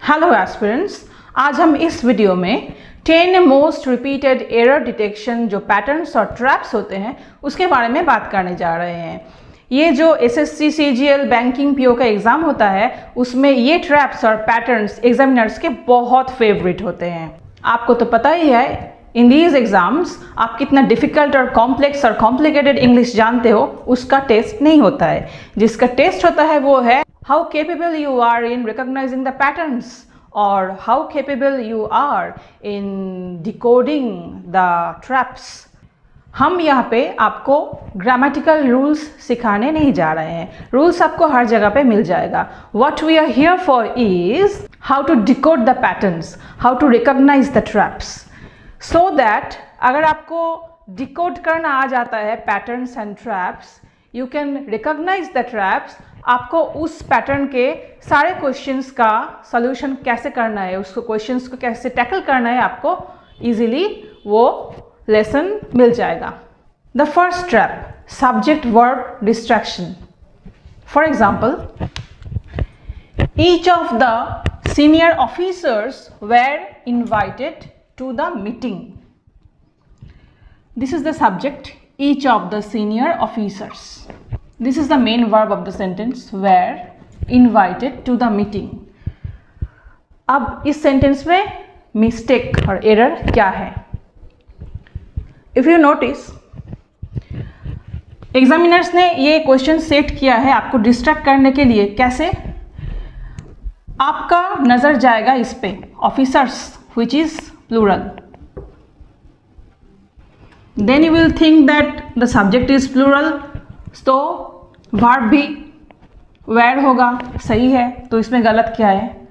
Hello aspirants, आज हम इस वीडियो में 10 मोस्ट रिपीटेड एरर डिटेक्शन जो पैटर्न्स और ट्रैप्स होते हैं उसके बारे में बात करने जा रहे हैं। ये जो एसएससी सीजीएल बैंकिंग पीओ का एग्ज़ाम होता है उसमें ये ट्रैप्स और पैटर्न्स एग्जामिनर्स के बहुत फेवरेट होते हैं। आपको तो पता ही है इन दीज एग्जाम्स आप कितना डिफ़िकल्ट और कॉम्प्लेक्स और कॉम्प्लिकेटेड इंग्लिश जानते हो उसका टेस्ट नहीं होता है। जिसका टेस्ट होता है वो है how capable you are in recognizing the patterns or how capable you are in decoding the traps। हम यहाँ पे आपको ग्रामेटिकल रूल्स सिखाने नहीं जा रहे हैं। रूल्स आपको हर जगह पे मिल जाएगा। What we are here for is how to decode the patterns, how to recognize the traps, so that अगर आपको decode करना आ जाता है patterns and traps, you can recognize the traps। आपको उस पैटर्न के सारे क्वेश्चंस का सॉल्यूशन कैसे करना है, उसको क्वेश्चंस को कैसे टैकल करना है, आपको इजीली वो लेसन मिल जाएगा। The first trap, subject verb distraction. For example, each of the senior officers were invited to the meeting. This is the subject, each of the senior officers. This is the main verb of the sentence, were invited to the meeting। अब इस sentence में mistake और error क्या है? If you notice, examiners ने ये question set किया है आपको डिस्ट्रैक्ट करने के लिए। कैसे? आपका नजर जाएगा इस पे officers which is plural, then you will think that the subject is plural, तो वर्ब भी वेयर होगा। सही है, तो इसमें गलत क्या है?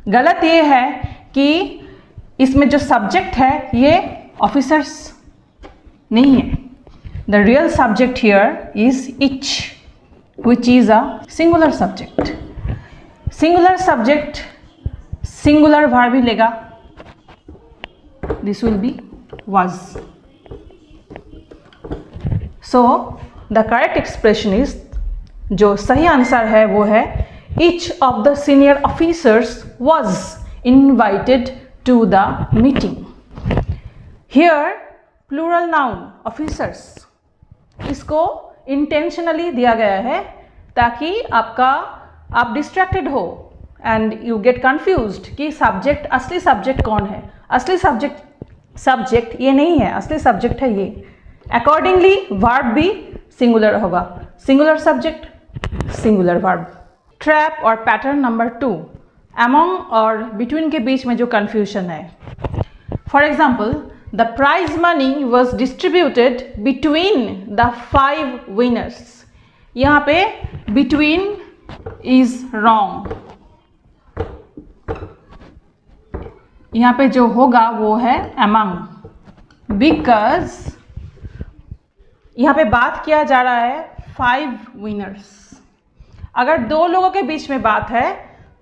गलत ये है कि इसमें जो सब्जेक्ट है ये ऑफिसर्स नहीं है। The real subject here is each which is a singular subject. Singular subject singular verb ही लेगा। This will be was. So the correct expression is, जो सही आंसर है वो है each of the senior officers was invited to the meeting. Here plural noun officers, इसको intentionally दिया गया है ताकि आप डिस्ट्रैक्टेड हो एंड यू गेट कंफ्यूज्ड कि सब्जेक्ट, असली सब्जेक्ट कौन है। असली सब्जेक्ट ये नहीं है, असली सब्जेक्ट है ये। अकॉर्डिंगली वर्ब भी सिंगुलर होगा। Singular subject singular verb. Trap और पैटर्न नंबर 2, अमंग और बिटवीन के बीच में जो कंफ्यूजन है। For example, the prize money was distributed between the 5 winners. यहाँ पे बिटवीन इज रॉन्ग। यहाँ पे जो होगा वो है अमंग, बिकॉज यहाँ पे बात किया जा रहा है 5 विनर्स। अगर 2 लोगों के बीच में बात है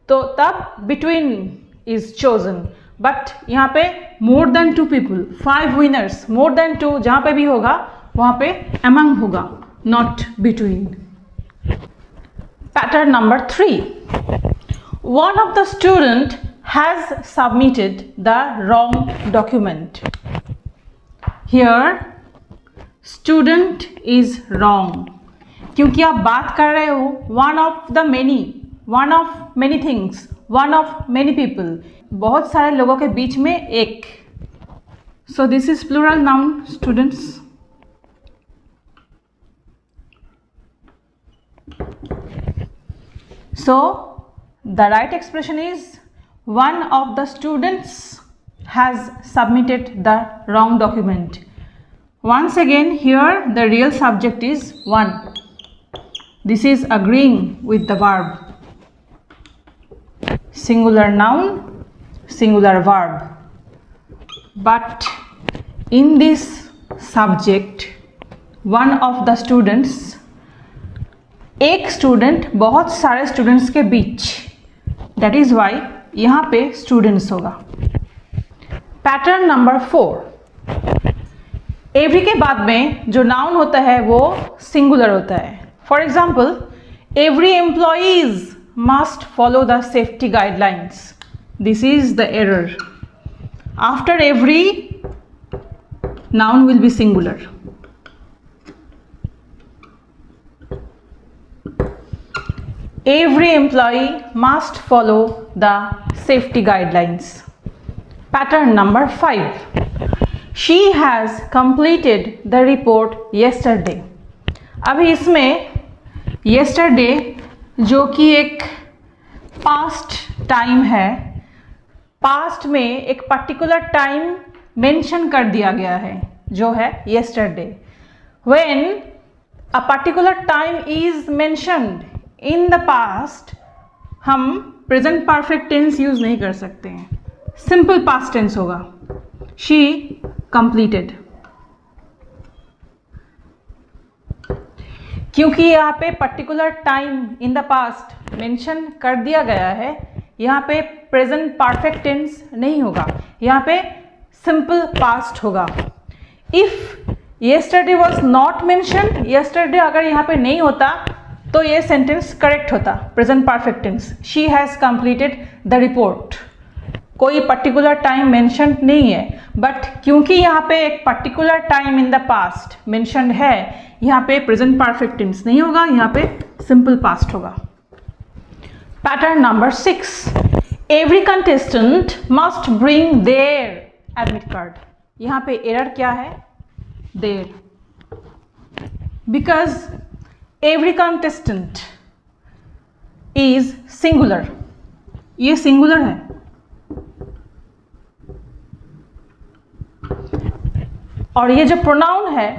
तो तब बिटवीन इज चोजन, बट यहाँ पे more than 2 people, 5 winners, more than 2 जहाँ पे भी होगा वहाँ पे अमंग होगा, not between. Pattern number 3, one of the student has submitted the wrong document. Here student is wrong, क्योंकि आप बात कर रहे हो one of many things, one of many people, बहुत सारे लोगों के बीच में एक। So this is plural noun students. So the right expression is one of the students has submitted the wrong document. Once again, here the real subject is one. This is agreeing with the verb. Singular noun, singular verb. But in this subject, one of the students, एक student बहुत सारे students के बीच, that is why यहाँ पे students होगा। Pattern number 4, every के बाद में जो नाउन होता है वो सिंगुलर होता है। For example, every employees must follow the safety guidelines. This is the error. After every, noun will be singular. Every employee must follow the safety guidelines. Pattern number 5. She has completed the report yesterday. अभी इसमें yesterday जो कि एक past time है, past में एक particular time mention कर दिया गया है जो है yesterday. When a particular time is mentioned in the past, हम present perfect tense use नहीं कर सकते हैं, simple past tense होगा. She completed. क्योंकि यहाँ पे particular time in the past mention कर दिया गया है, यहाँ पे प्रेजेंट परफेक्ट टेंस नहीं होगा, यहाँ पे सिंपल पास्ट होगा. If yesterday was not mentioned, yesterday अगर यहाँ पे नहीं होता तो ये सेंटेंस करेक्ट होता, present perfect tense. She has completed the report. कोई पर्टिकुलर टाइम मेंशन नहीं है, बट क्योंकि यहाँ पे एक particular time in the past mentioned है, यहाँ पे प्रेजेंट परफेक्ट टेंस नहीं होगा, यहाँ पे सिंपल पास्ट होगा. Pattern number 6. Every contestant must bring their admit card. यहाँ पे एरर क्या है? Their. Because every contestant is singular. ये सिंगुलर है. और ये जो प्रोनाउन है,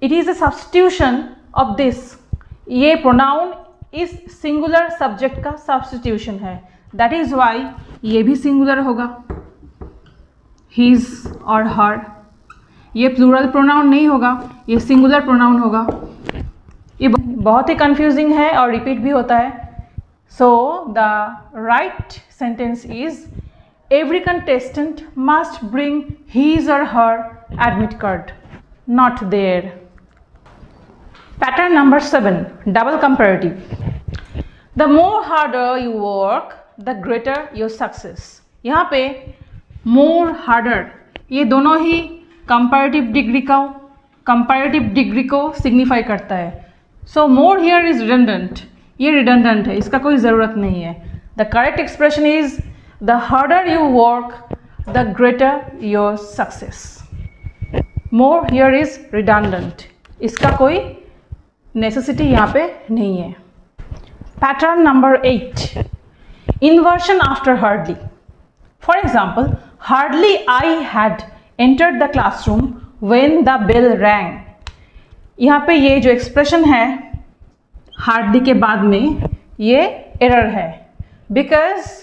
it is a substitution of this. ये प्रोनाउन इस सिंगुलर सब्जेक्ट का सब्स्टिट्यूशन है. दैट इज वाई ये भी सिंगुलर होगा, हिज और हर. ये प्लूरल प्रोनाउन नहीं होगा, ये सिंगुलर प्रोनाउन होगा. ये बहुत ही कंफ्यूजिंग है और रिपीट भी होता है. सो the right sentence is every contestant must bring his or her admit card, not their. Pattern number 7. Double comparative. The more harder you work, the greater your success. यहाँ पे more harder ये दोनों ही comparative degree को signify करता है. So more here is redundant. ये redundant है, इसका कोई ज़रूरत नहीं है. The correct expression is the harder you work, the greater your success. More here is redundant. इसका कोई necessity यहाँ पे नहीं है. Pattern number 8. Inversion after hardly. For example, hardly I had entered the classroom when the bell rang. यहाँ पे ये जो expression है hardly के बाद में, ये error है. Because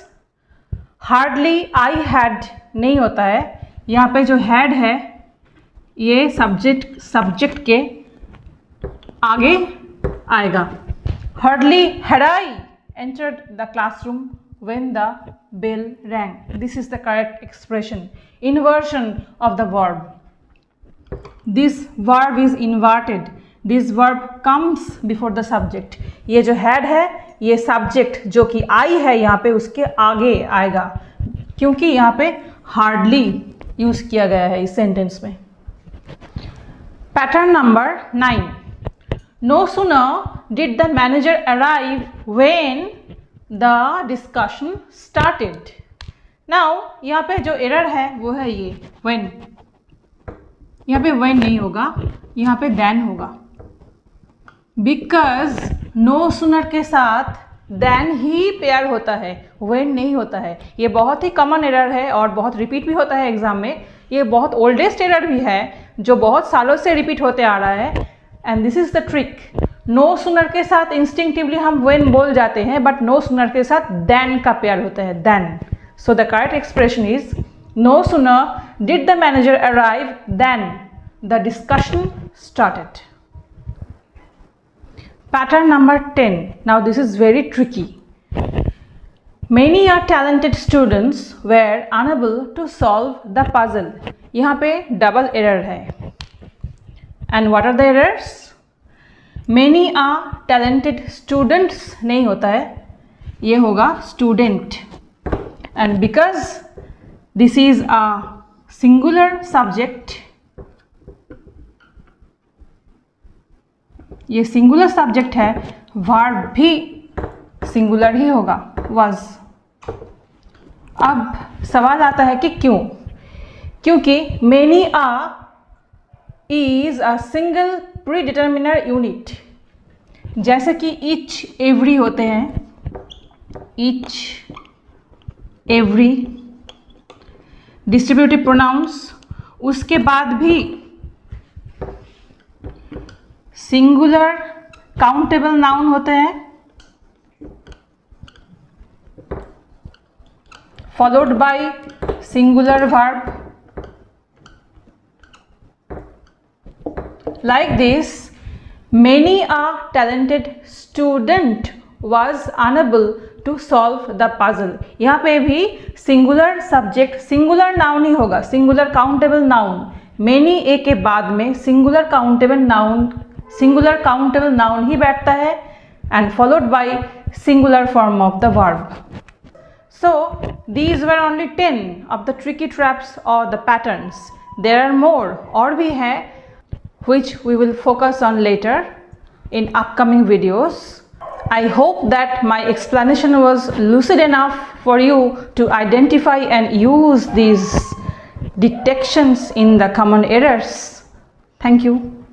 हार्डली आई हैड नहीं होता है, यहाँ पे जो हैड है ये सब्जेक्ट के आगे आएगा. Hardly had I entered the classroom when the bell rang. This is the correct expression. Inversion of the verb. This verb is inverted. This verb comes before the subject. ये जो had है ये subject जो कि आई है यहाँ पे उसके आगे आएगा, क्योंकि यहाँ पे हार्डली यूज किया गया है इस सेंटेंस में. Pattern number 9. No sooner did the manager arrive when the discussion started. Now यहाँ पे जो एरर है वो है ये व्हेन. यहाँ पे व्हेन नहीं होगा, यहाँ पे देन होगा. बिकॉज नो सूनर के साथ देन ही पेयर होता है, व्हेन नहीं होता है. ये बहुत ही कॉमन एरर है और बहुत रिपीट भी होता है एग्जाम में. ये बहुत ओल्डेस्ट एरर भी है जो बहुत सालों से रिपीट होते आ रहा है. And this is the trick. No sooner के साथ इंस्टिंक्टिवली हम व्हेन बोल जाते हैं, बट नो सूनर के साथ देन का पेयर होता है, than. So the correct expression is no sooner did the manager arrive than the discussion started. Pattern number 10. Now this is very tricky. Many are talented students were unable to solve the puzzle. यहाँ पे double error है. And what are the errors? Many are talented students नहीं होता है, ये होगा student. and because this is a singular subject, ये singular subject है, वर्ब भी सिंगुलर ही होगा, was। अब सवाल आता है कि क्यों? क्योंकि many a is a single predeterminer unit, जैसे कि each every होते हैं, each every डिस्ट्रीब्यूटिव प्रोनाउंस, उसके बाद भी सिंगुलर काउंटेबल नाउन होते हैं, followed by singular verb. Like this, many a talented student was unable to solve the puzzle। यहाँ पे भी सिंगुलर सब्जेक्ट सिंगुलर नाउन ही होगा, सिंगुलर काउंटेबल नाउन। मेनी ए के बाद में सिंगुलर काउंटेबल नाउन ही बैठता है and followed by singular form of the verb. So these were only 10 of the tricky traps or the patterns. There are more, और भी हैं, which we will focus on later in upcoming videos. I hope that my explanation was lucid enough for you to identify and use these detections in the common errors. Thank you.